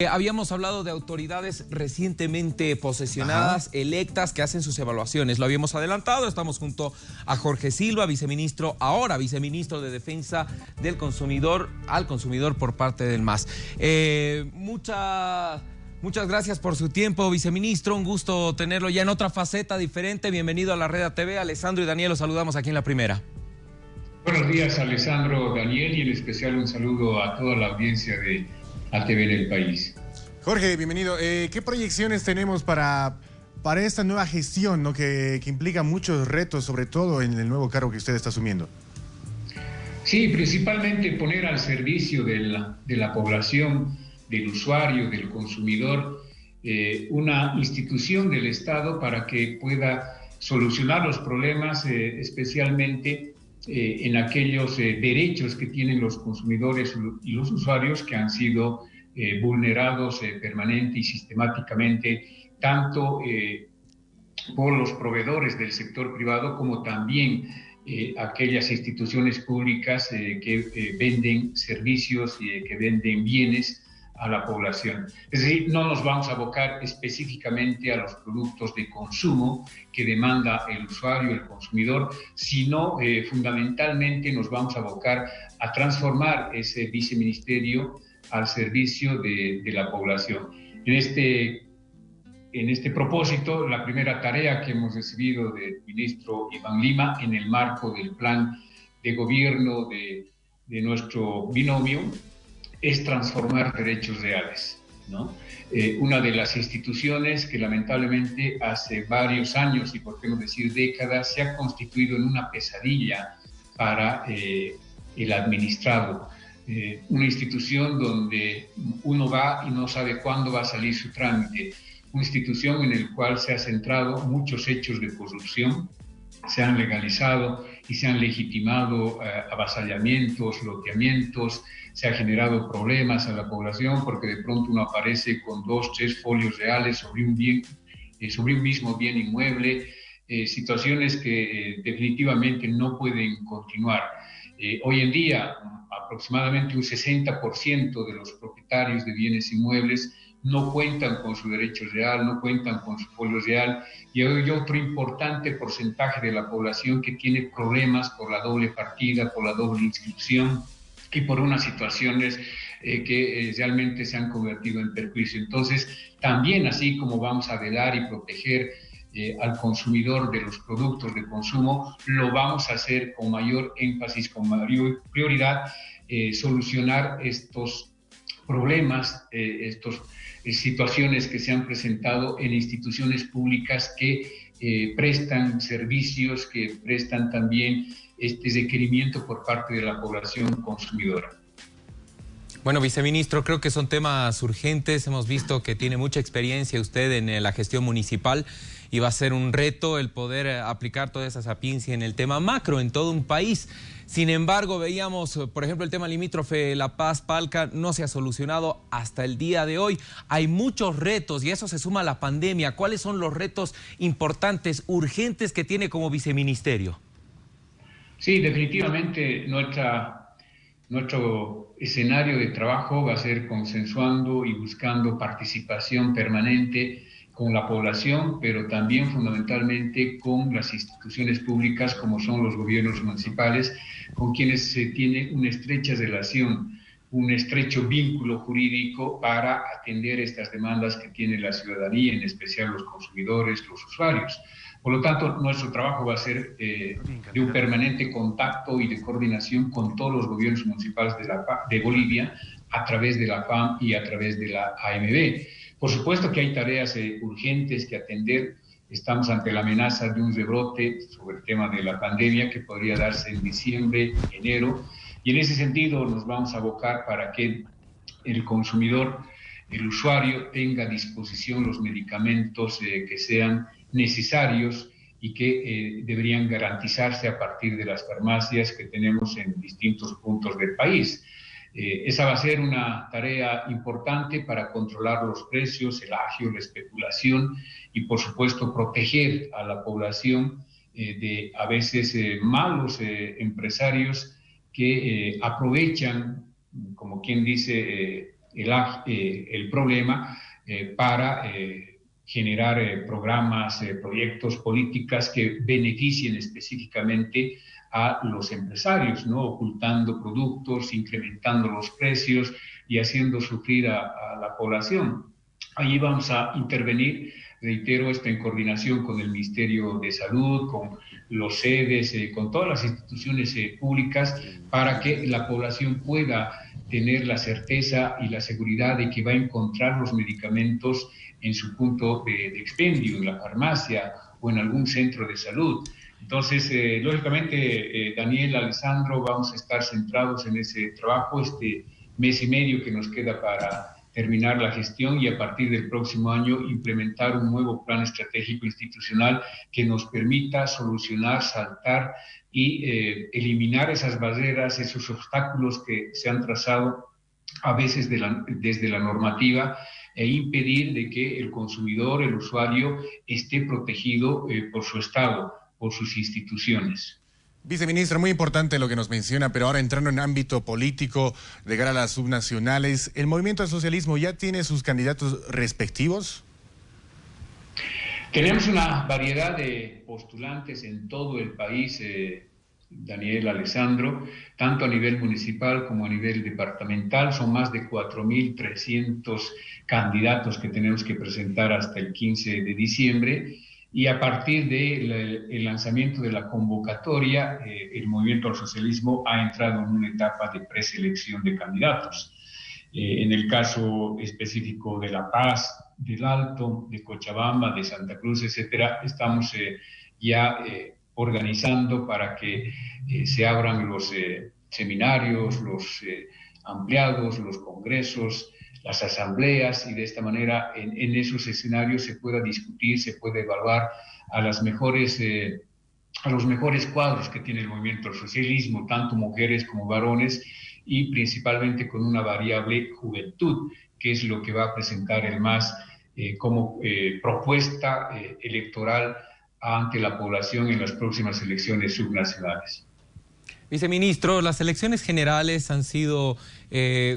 Habíamos hablado de autoridades recientemente posesionadas, electas, que hacen sus evaluaciones. Lo habíamos adelantado, estamos junto a Jorge Silva, viceministro, ahora viceministro de Defensa del Consumidor, al consumidor por parte del MAS. Muchas gracias por su tiempo, viceministro. Un gusto tenerlo ya en otra faceta diferente. Bienvenido a la Red ATV. Alessandro y Daniel, los saludamos aquí en La Primera. Buenos días, Alessandro, Daniel, y en especial un saludo a toda la audiencia de ATV en el país. Jorge, bienvenido. ¿Qué proyecciones tenemos para esta nueva gestión, ¿no? que implica muchos retos, sobre todo en el nuevo cargo que usted está asumiendo? Sí, principalmente poner al servicio de la población, del usuario, del consumidor, una institución del Estado para que pueda solucionar los problemas, especialmente en aquellos derechos que tienen los consumidores y los usuarios que han sido vulnerados permanente y sistemáticamente, tanto por los proveedores del sector privado como también aquellas instituciones públicas que venden servicios y que venden bienes a la población. Es decir, no nos vamos a abocar específicamente a los productos de consumo que demanda el usuario, el consumidor, sino fundamentalmente nos vamos a abocar a transformar ese viceministerio al servicio de la población. En este propósito, la primera tarea que hemos recibido del ministro Iván Lima en el marco del plan de gobierno de nuestro binomio es transformar derechos reales, ¿no? Una de las instituciones que lamentablemente hace varios años, y por qué no decir décadas, se ha constituido en una pesadilla para el administrado. Una institución donde uno va y no sabe cuándo va a salir su trámite. Una institución en la cual se han centrado muchos hechos de corrupción, se han legalizado y se han legitimado avasallamientos, loteamientos, se han generado problemas a la población porque de pronto uno aparece con 2, 3 folios reales sobre un bien, sobre un mismo bien inmueble, situaciones que definitivamente no pueden continuar. Hoy en día, aproximadamente un 60% de los propietarios de bienes inmuebles no cuentan con su derecho real, no cuentan con su folio real, y hay otro importante porcentaje de la población que tiene problemas por la doble partida, por la doble inscripción y por unas situaciones que realmente se han convertido en perjuicio. Entonces, también así como vamos a velar y proteger al consumidor de los productos de consumo, lo vamos a hacer con mayor énfasis, con mayor prioridad, solucionar estos problemas, estas situaciones que se han presentado en instituciones públicas que prestan servicios, que prestan también este requerimiento por parte de la población consumidora. Bueno, viceministro, creo que son temas urgentes. Hemos visto que tiene mucha experiencia usted en la gestión municipal y va a ser un reto el poder aplicar toda esa sapiencia en el tema macro en todo un país. Sin embargo, veíamos, por ejemplo, el tema limítrofe La Paz-Palca no se ha solucionado hasta el día de hoy. Hay muchos retos y eso se suma a la pandemia. ¿Cuáles son los retos importantes, urgentes que tiene como viceministerio? Sí, definitivamente nuestro escenario de trabajo va a ser consensuando y buscando participación permanente con la población, pero también fundamentalmente con las instituciones públicas como son los gobiernos municipales, con quienes se tiene una estrecha relación, un estrecho vínculo jurídico para atender estas demandas que tiene la ciudadanía, en especial los consumidores, los usuarios. Por lo tanto, nuestro trabajo va a ser de un permanente contacto y de coordinación con todos los gobiernos municipales de Bolivia a través de la PAM y a través de la AMB. Por supuesto que hay tareas urgentes que atender. Estamos ante la amenaza de un rebrote sobre el tema de la pandemia que podría darse en diciembre, enero, y en ese sentido nos vamos a abocar para que el consumidor, el usuario, tenga a disposición los medicamentos que sean necesarios y que deberían garantizarse a partir de las farmacias que tenemos en distintos puntos del país. Esa va a ser una tarea importante para controlar los precios, el agio, la especulación y, por supuesto, proteger a la población de a veces malos empresarios que aprovechan, como quien dice, el problema para generar programas, proyectos, políticas que beneficien específicamente a los empresarios, ¿no? Ocultando productos, incrementando los precios y haciendo sufrir a la población. Ahí vamos a intervenir, reitero, esto en coordinación con el Ministerio de Salud, con los sedes, con todas las instituciones públicas, para que la población pueda tener la certeza y la seguridad de que va a encontrar los medicamentos en su punto de expendio, en la farmacia o en algún centro de salud. Entonces, lógicamente, Daniel, Alessandro, vamos a estar centrados en ese trabajo este mes y medio que nos queda para terminar la gestión y a partir del próximo año implementar un nuevo plan estratégico institucional que nos permita solucionar, saltar y eliminar esas barreras, esos obstáculos que se han trazado a veces desde la normativa e impedir de que el consumidor, el usuario, esté protegido por su Estado, por sus instituciones. Viceministro, muy importante lo que nos menciona, pero ahora entrando en ámbito político, de cara a las subnacionales, ¿el movimiento al socialismo ya tiene sus candidatos respectivos? Tenemos una variedad de postulantes en todo el país, Daniel, Alessandro, tanto a nivel municipal como a nivel departamental. Son más de 4.300 candidatos que tenemos que presentar hasta el 15 de diciembre. Y a partir del lanzamiento de la convocatoria, el movimiento al socialismo ha entrado en una etapa de preselección de candidatos. En el caso específico de La Paz, del Alto, de Cochabamba, de Santa Cruz, etcétera, estamos ya organizando para que se abran los seminarios, los ampliados, los congresos, las asambleas, y de esta manera en esos escenarios se pueda discutir, se puede evaluar a los mejores cuadros que tiene el movimiento al socialismo, tanto mujeres como varones, y principalmente con una variable juventud, que es lo que va a presentar el MAS como propuesta electoral ante la población en las próximas elecciones subnacionales. Viceministro, las elecciones generales han sido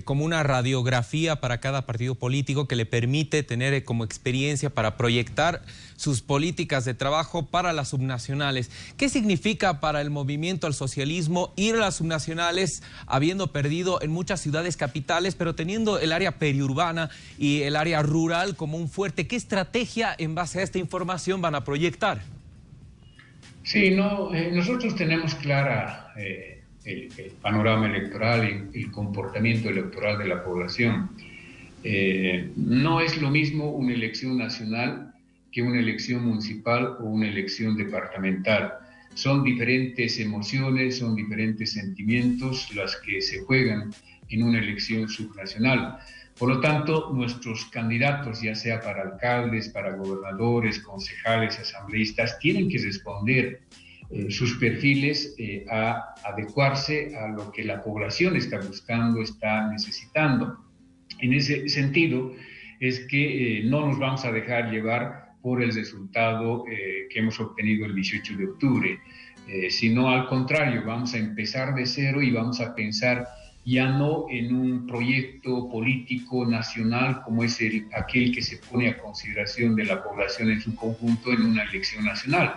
como una radiografía para cada partido político que le permite tener como experiencia para proyectar sus políticas de trabajo para las subnacionales. ¿Qué significa para el movimiento al socialismo ir a las subnacionales habiendo perdido en muchas ciudades capitales, pero teniendo el área periurbana y el área rural como un fuerte? ¿Qué estrategia en base a esta información van a proyectar? Sí, nosotros tenemos clara el panorama electoral y el comportamiento electoral de la población. No es lo mismo una elección nacional que una elección municipal o una elección departamental. Son diferentes emociones, son diferentes sentimientos las que se juegan en una elección subnacional. Por lo tanto, nuestros candidatos, ya sea para alcaldes, para gobernadores, concejales, asambleístas, tienen que responder sus perfiles a adecuarse a lo que la población está buscando, está necesitando. En ese sentido, es que no nos vamos a dejar llevar por el resultado que hemos obtenido el 18 de octubre, sino al contrario, vamos a empezar de cero y vamos a pensar ya no en un proyecto político nacional como es aquel que se pone a consideración de la población en su conjunto en una elección nacional,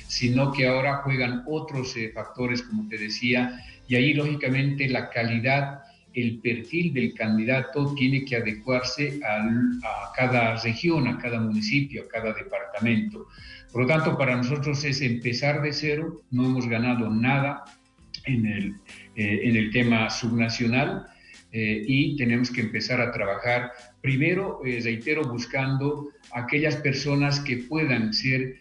sino que ahora juegan otros factores, como te decía, y ahí lógicamente la calidad, el perfil del candidato tiene que adecuarse a cada región, a cada municipio, a cada departamento. Por lo tanto, para nosotros es empezar de cero, no hemos ganado nada en el tema subnacional y tenemos que empezar a trabajar primero, reitero, buscando aquellas personas que puedan ser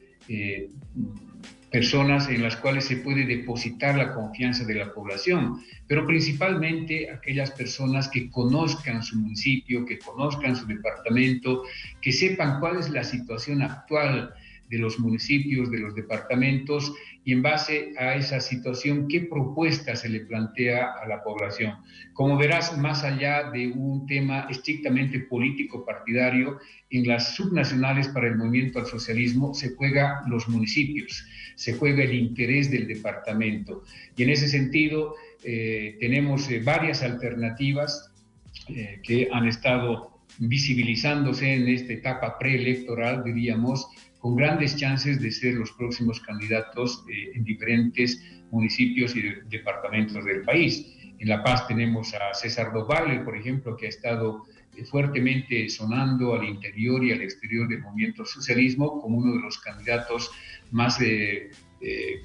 personas en las cuales se puede depositar la confianza de la población, pero principalmente aquellas personas que conozcan su municipio, que conozcan su departamento, que sepan cuál es la situación actual de los municipios, de los departamentos, y en base a esa situación, ¿qué propuesta se le plantea a la población? Como verás, más allá de un tema estrictamente político partidario, en las subnacionales para el movimiento al socialismo se juega los municipios, se juega el interés del departamento. Y en ese sentido tenemos varias alternativas que han estado visibilizándose en esta etapa preelectoral, diríamos, con grandes chances de ser los próximos candidatos en diferentes municipios y departamentos del país. En La Paz tenemos a César Doval, por ejemplo, que ha estado fuertemente sonando al interior y al exterior del movimiento socialismo como uno de los candidatos más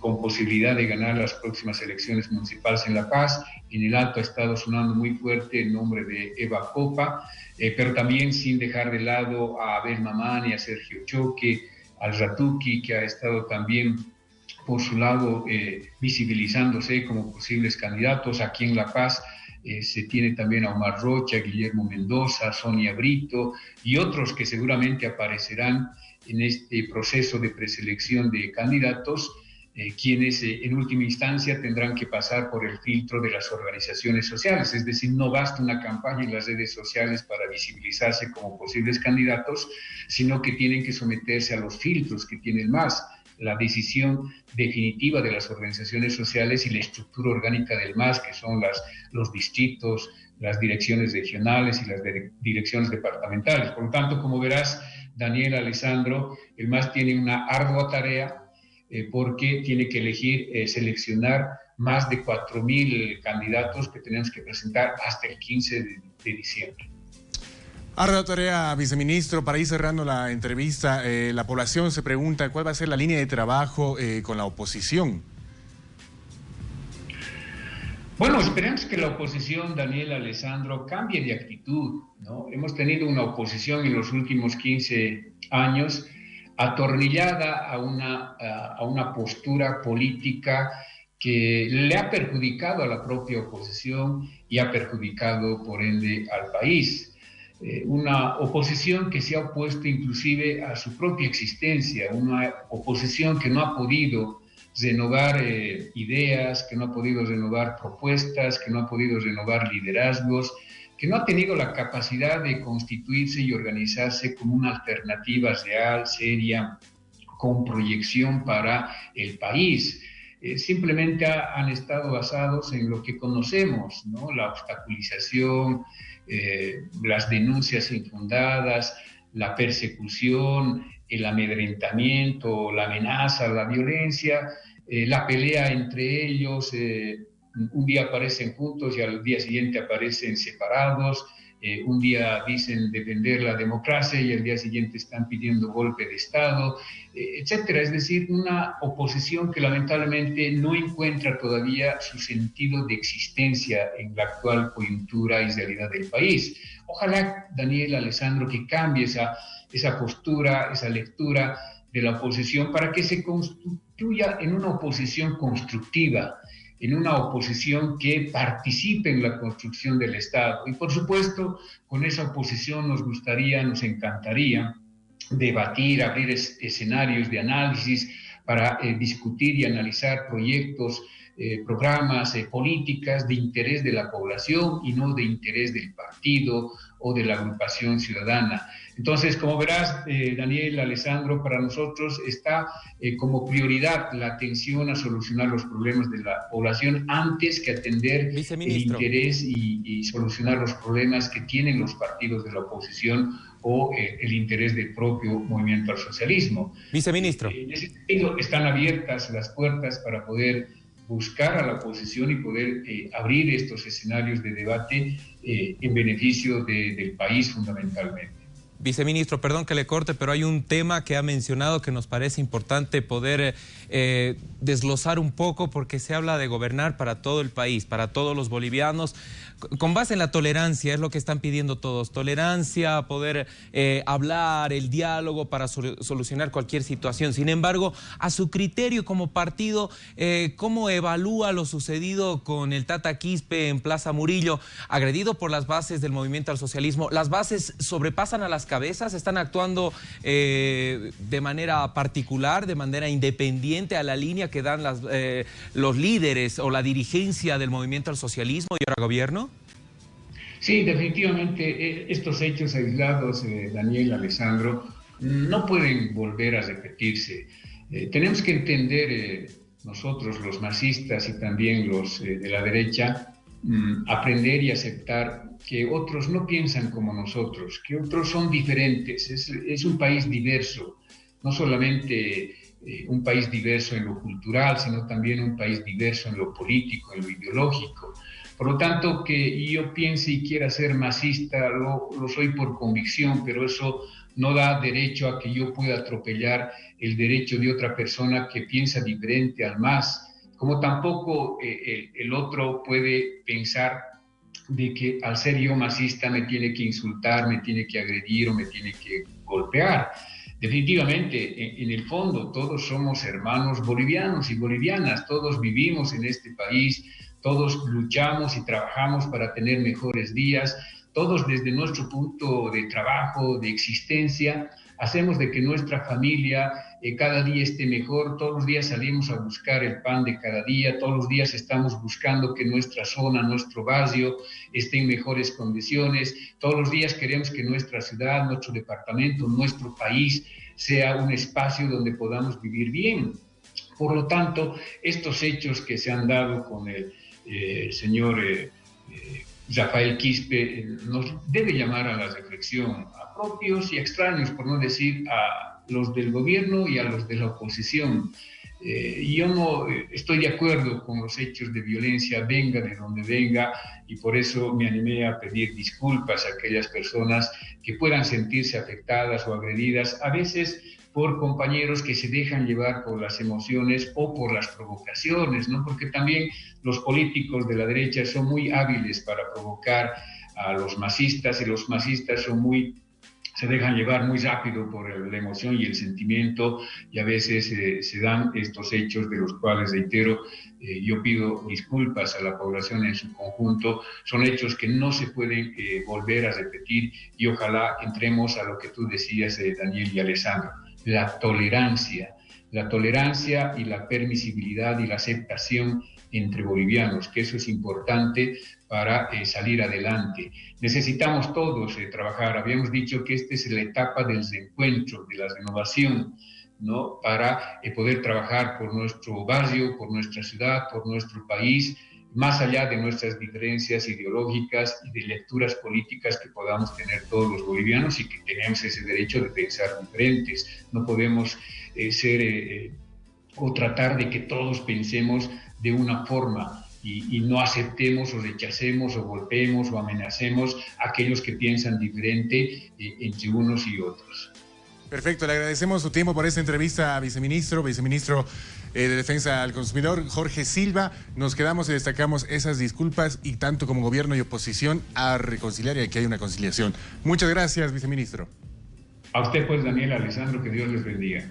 con posibilidad de ganar las próximas elecciones municipales en La Paz. En el Alto ha estado sonando muy fuerte el nombre de Eva Copa, pero también sin dejar de lado a Abel Mamani, a Sergio Choque, al Ratuki, que ha estado también por su lado visibilizándose como posibles candidatos. Aquí en La Paz se tiene también a Omar Rocha, Guillermo Mendoza, Sonia Brito y otros que seguramente aparecerán en este proceso de preselección de candidatos, quienes en última instancia tendrán que pasar por el filtro de las organizaciones sociales. Es decir, no basta una campaña en las redes sociales para visibilizarse como posibles candidatos, sino que tienen que someterse a los filtros que tiene el MAS, la decisión definitiva de las organizaciones sociales y la estructura orgánica del MAS, que son los distritos, las direcciones regionales y las direcciones departamentales. Por lo tanto, como verás, Daniel, Alessandro, el MAS tiene una ardua tarea porque tiene que elegir, seleccionar más de 4.000 candidatos que tenemos que presentar hasta el 15 de diciembre. Ardua tarea, viceministro. Para ir cerrando la entrevista, la población se pregunta cuál va a ser la línea de trabajo con la oposición. Bueno, esperemos que la oposición, Daniel, Alessandro, cambie de actitud, ¿no? Hemos tenido una oposición en los últimos 15 años atornillada a una postura política que le ha perjudicado a la propia oposición y ha perjudicado, por ende, al país. Una oposición que se ha opuesto inclusive a su propia existencia, una oposición que no ha podido renovar ideas, que no ha podido renovar propuestas, que no ha podido renovar liderazgos, que no ha tenido la capacidad de constituirse y organizarse como una alternativa real, seria, con proyección para el país. Simplemente han estado basados en lo que conocemos, ¿no? La obstaculización, las denuncias infundadas, la persecución, el amedrentamiento, la amenaza, la violencia, la pelea entre ellos. Un día aparecen juntos y al día siguiente aparecen separados. Un día dicen defender la democracia y al día siguiente están pidiendo golpe de Estado, etcétera. Es decir, una oposición que lamentablemente no encuentra todavía su sentido de existencia en la actual coyuntura y realidad del país. Ojalá, Daniel, Alessandro, que cambie esa postura, esa lectura de la oposición para que se constituya en una oposición constructiva, en una oposición que participe en la construcción del Estado. Y por supuesto, con esa oposición nos encantaría debatir, abrir escenarios de análisis para discutir y analizar proyectos, programas, políticas de interés de la población y no de interés del partido o de la agrupación ciudadana. Entonces, como verás, Daniel, Alessandro, para nosotros está como prioridad la atención a solucionar los problemas de la población antes que atender el interés y solucionar los problemas que tienen los partidos de la oposición o el interés del propio movimiento al socialismo. Viceministro. En ese sentido, están abiertas las puertas para poder buscar a la oposición y poder abrir estos escenarios de debate en beneficio del país fundamentalmente. Viceministro, perdón que le corte, pero hay un tema que ha mencionado que nos parece importante poder desglosar un poco, porque se habla de gobernar para todo el país, para todos los bolivianos, con base en la tolerancia, es lo que están pidiendo todos, tolerancia, poder hablar, el diálogo para solucionar cualquier situación. Sin embargo, a su criterio como partido, ¿cómo evalúa lo sucedido con el Tata Quispe en Plaza Murillo, agredido por las bases del movimiento al socialismo? ¿Las bases sobrepasan a las cabezas? ¿Están actuando de manera particular, de manera independiente a la línea que dan los líderes o la dirigencia del movimiento al socialismo y ahora gobierno? Sí, definitivamente estos hechos aislados, Daniel, Alessandro, no pueden volver a repetirse. Tenemos que entender nosotros, los masistas y también los de la derecha, aprender y aceptar que otros no piensan como nosotros, que otros son diferentes. Es un país diverso, no solamente un país diverso en lo cultural, sino también un país diverso en lo político, en lo ideológico. Por lo tanto, que yo piense y quiera ser masista, lo soy por convicción, pero eso no da derecho a que yo pueda atropellar el derecho de otra persona que piensa diferente al MAS, como tampoco el otro puede pensar de que al ser yo masista me tiene que insultar, me tiene que agredir o me tiene que golpear. Definitivamente, en el fondo, todos somos hermanos bolivianos y bolivianas, todos vivimos en este país, todos luchamos y trabajamos para tener mejores días, todos desde nuestro punto de trabajo, de existencia, hacemos de que nuestra familia cada día esté mejor, todos los días salimos a buscar el pan de cada día, todos los días estamos buscando que nuestra zona, nuestro barrio esté en mejores condiciones, todos los días queremos que nuestra ciudad, nuestro departamento, nuestro país sea un espacio donde podamos vivir bien. Por lo tanto, estos hechos que se han dado con el señor Rafael Quispe nos debe llamar a la reflexión, a propios y extraños, por no decir a los del gobierno y a los de la oposición. Yo no estoy de acuerdo con los hechos de violencia, venga de donde venga, y por eso me animé a pedir disculpas a aquellas personas que puedan sentirse afectadas o agredidas, a veces por compañeros que se dejan llevar por las emociones o por las provocaciones, ¿no? Porque también los políticos de la derecha son muy hábiles para provocar a los masistas, y los masistas se dejan llevar muy rápido por la emoción y el sentimiento, y a veces se dan estos hechos de los cuales, reitero, yo pido disculpas a la población en su conjunto. Son hechos que no se pueden volver a repetir, y ojalá entremos a lo que tú decías, Daniel y Alessandro, la tolerancia y la permisibilidad y la aceptación entre bolivianos, que eso es importante para salir adelante. Necesitamos todos trabajar. Habíamos dicho que esta es la etapa del reencuentro, de la renovación, ¿no? Para poder trabajar por nuestro barrio, por nuestra ciudad, por nuestro país, más allá de nuestras diferencias ideológicas y de lecturas políticas que podamos tener todos los bolivianos, y que tenemos ese derecho de pensar diferentes. No podemos o tratar de que todos pensemos de una forma y no aceptemos o rechacemos o golpeemos o amenacemos a aquellos que piensan diferente entre unos y otros. Perfecto, le agradecemos su tiempo por esta entrevista, viceministro de Defensa al Consumidor, Jorge Silva. Nos quedamos y destacamos esas disculpas, y tanto como gobierno y oposición a reconciliar, y a que haya una conciliación. Muchas gracias, viceministro. A usted pues, Daniel, Alessandro, que Dios les bendiga.